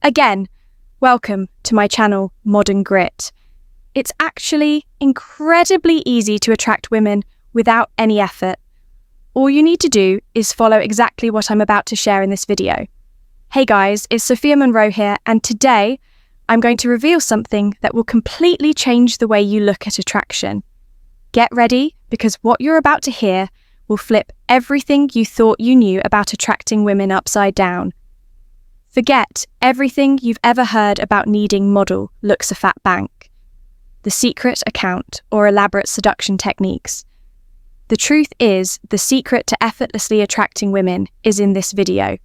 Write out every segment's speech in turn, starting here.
Again, welcome to my channel, Modern Grit. It's actually incredibly easy to attract women without any effort. All you need to do is follow exactly what I'm about to share in this video. Hey guys, it's Sophia Monroe here, and today I'm going to reveal something that will completely change the way you look at attraction. Get ready, because what you're about to hear will flip everything you thought you knew about attracting women upside down. Forget everything you've ever heard about needing model looks a fat bank, the secret account, or elaborate seduction techniques. The truth is, the secret to effortlessly attracting women is in this video.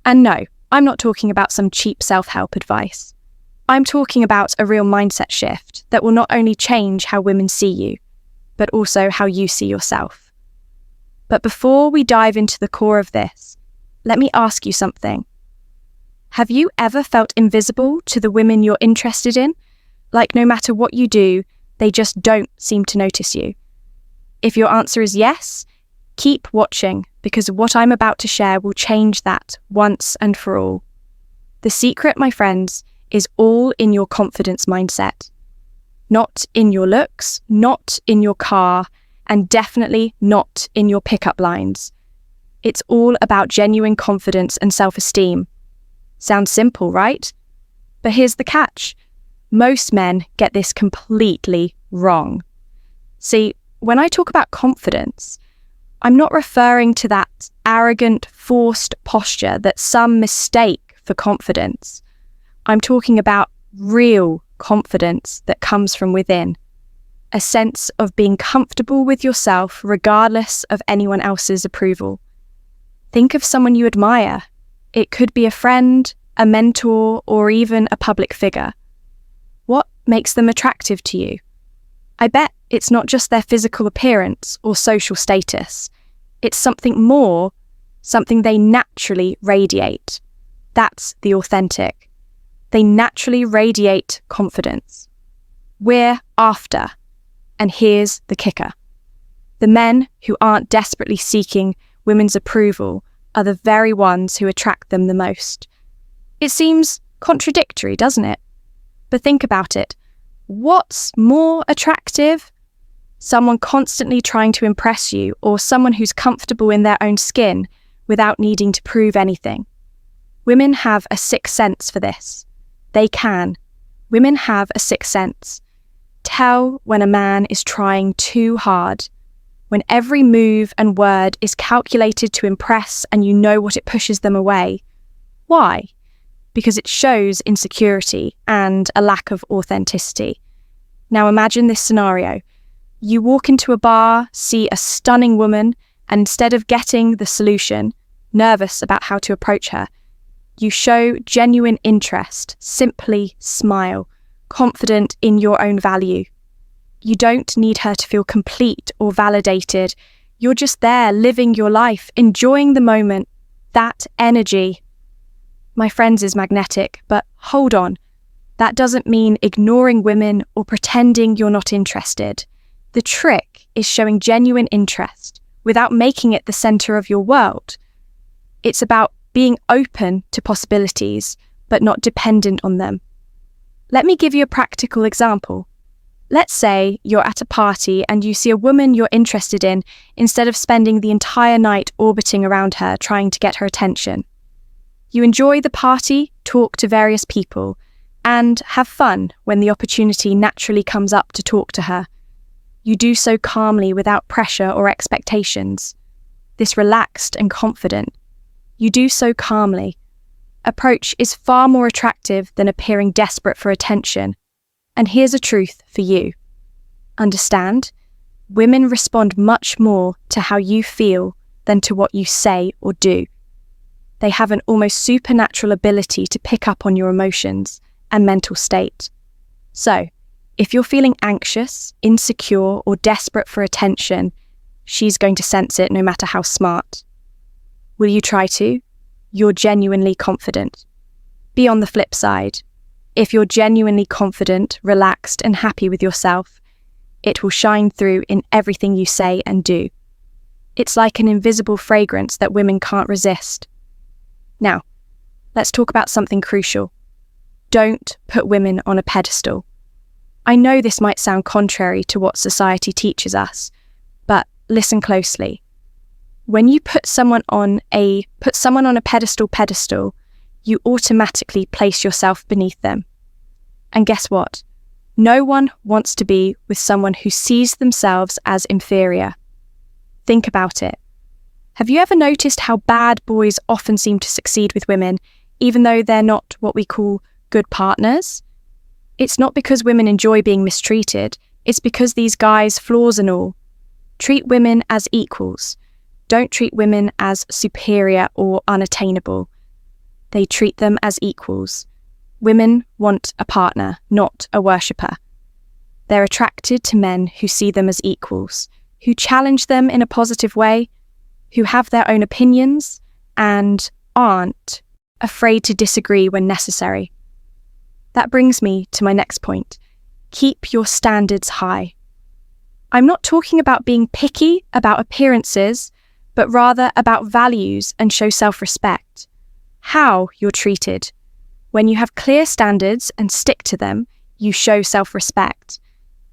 And no, I'm not talking about some cheap self-help advice. I'm talking about a real mindset shift that will not only change how women see you, but also how you see yourself. But before we dive into the core of this, let me ask you something. Have you ever felt invisible to the women you're interested in? Like no matter what you do, they just don't seem to notice you? If your answer is yes, keep watching, because what I'm about to share will change that once and for all. The secret, my friends, is all in your confidence mindset. Not in your looks, not in your car, and definitely not in your pickup lines. It's all about genuine confidence and self-esteem. Sounds simple, right? But here's the catch. Most men get this completely wrong. See, when I talk about confidence, I'm not referring to that arrogant, forced posture that some mistake for confidence. I'm talking about real confidence that comes from within. A sense of being comfortable with yourself regardless of anyone else's approval. Think of someone you admire. It could be a friend, a mentor, or even a public figure. What makes them attractive to you? I bet it's not just their physical appearance or social status. It's something more, something they naturally radiate. That's the authentic. They naturally radiate confidence. We're after, and here's the kicker. The men who aren't desperately seeking women's approval are the very ones who attract them the most. It seems contradictory, doesn't it? But think about it. What's more attractive? Someone constantly trying to impress you, or someone who's comfortable in their own skin without needing to prove anything? Women have a sixth sense for this. They can. Women have a sixth sense. Tell when a man is trying too hard, when every move and word is calculated to impress and you know what it pushes them away. Why? Because it shows insecurity and a lack of authenticity. Now imagine this scenario. You walk into a bar, see a stunning woman, and instead of getting the solution, nervous about how to approach her, you show genuine interest, simply smile, confident in your own value. You don't need her to feel complete or validated. You're just there, living your life, enjoying the moment. That energy, my friends, is magnetic, but hold on. That doesn't mean ignoring women or pretending you're not interested. The trick is showing genuine interest without making it the center of your world. It's about being open to possibilities, but not dependent on them. Let me give you a practical example. Let's say you're at a party and you see a woman you're interested in instead of spending the entire night orbiting around her trying to get her attention. You enjoy the party, talk to various people, and have fun when the opportunity naturally comes up to talk to her. You do so calmly without pressure or expectations. This relaxed and confident. You do so calmly. Approach is far more attractive than appearing desperate for attention. And here's a truth for you. Understand? Women respond much more to how you feel than to what you say or do. They have an almost supernatural ability to pick up on your emotions and mental state. So, if you're feeling anxious, insecure, or desperate for attention, she's going to sense it no matter how smart. Will you try to? You're genuinely confident. Be on the flip side. If you're genuinely confident, relaxed, and happy with yourself, it will shine through in everything you say and do. It's like an invisible fragrance that women can't resist. Now, let's talk about something crucial. Don't put women on a pedestal. I know this might sound contrary to what society teaches us, but listen closely. When you put someone on a pedestal, you automatically place yourself beneath them. And guess what? No one wants to be with someone who sees themselves as inferior. Think about it. Have you ever noticed how bad boys often seem to succeed with women, even though they're not what we call good partners? It's not because women enjoy being mistreated, it's because these guys, flaws and all, treat women as equals. Don't treat women as superior or unattainable. They treat them as equals. Women want a partner, not a worshipper. They're attracted to men who see them as equals, who challenge them in a positive way, who have their own opinions, and aren't afraid to disagree when necessary. That brings me to my next point. Keep your standards high. I'm not talking about being picky about appearances, but rather about values and show self-respect. How you're treated. When you have clear standards and stick to them, you show self-respect.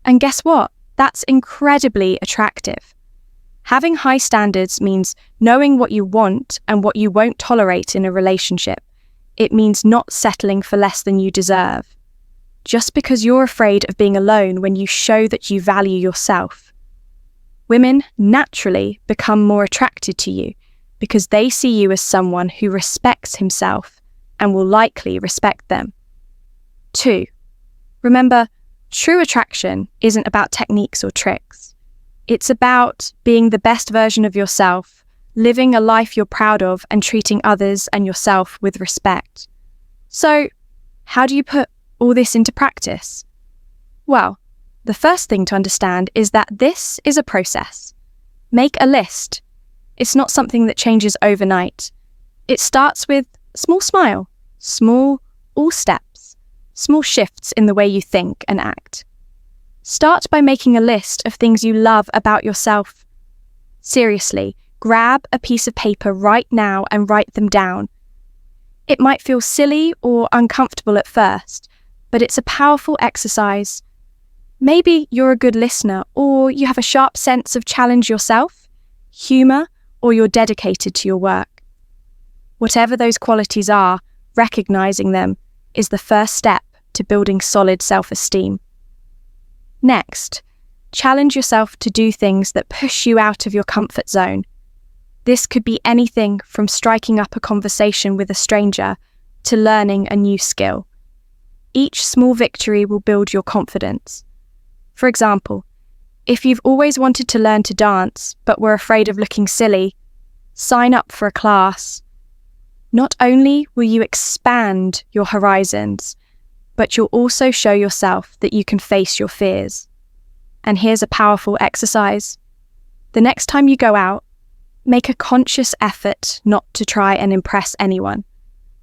And guess what? That's incredibly attractive. Having high standards means knowing what you want and what you won't tolerate in a relationship. It means not settling for less than you deserve. Just because you're afraid of being alone when you show that you value yourself. Women naturally become more attracted to you because they see you as someone who respects himself and will likely respect them. 2. Remember, true attraction isn't about techniques or tricks. It's about being the best version of yourself, living a life you're proud of, and treating others and yourself with respect. So, how do you put all this into practice? Well, the first thing to understand is that this is a process. Make a list. It's not something that changes overnight. It starts with a small smile, all steps, small shifts in the way you think and act. Start by making a list of things you love about yourself. Seriously, grab a piece of paper right now and write them down. It might feel silly or uncomfortable at first, but it's a powerful exercise. Maybe you're a good listener, or you have a sharp sense of challenge yourself, humour, or you're dedicated to your work. Whatever those qualities are, recognising them is the first step to building solid self-esteem. Next, challenge yourself to do things that push you out of your comfort zone. This could be anything from striking up a conversation with a stranger to learning a new skill. Each small victory will build your confidence. For example, if you've always wanted to learn to dance but were afraid of looking silly, sign up for a class. Not only will you expand your horizons, but you'll also show yourself that you can face your fears. And here's a powerful exercise. The next time you go out, make a conscious effort not to try and impress anyone.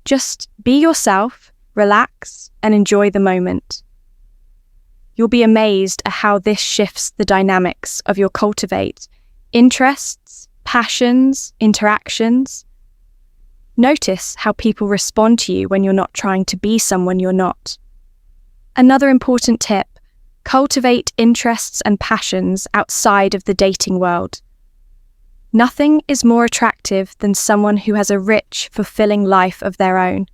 Just be yourself, relax, and enjoy the moment. You'll be amazed at how this shifts the dynamics of your cultivate, interests, passions, interactions. Notice how people respond to you when you're not trying to be someone you're not. Another important tip, cultivate interests and passions outside of the dating world. Nothing is more attractive than someone who has a rich, fulfilling life of their own.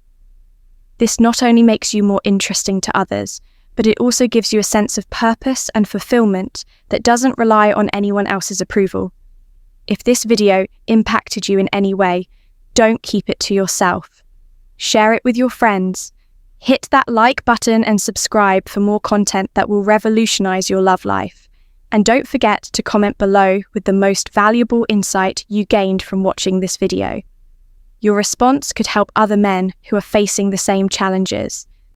This not only makes you more interesting to others, but it also gives you a sense of purpose and fulfillment that doesn't rely on anyone else's approval. If this video impacted you in any way, don't keep it to yourself. Share it with your friends. Hit that like button and subscribe for more content that will revolutionize your love life. And don't forget to comment below with the most valuable insight you gained from watching this video. Your response could help other men who are facing the same challenges.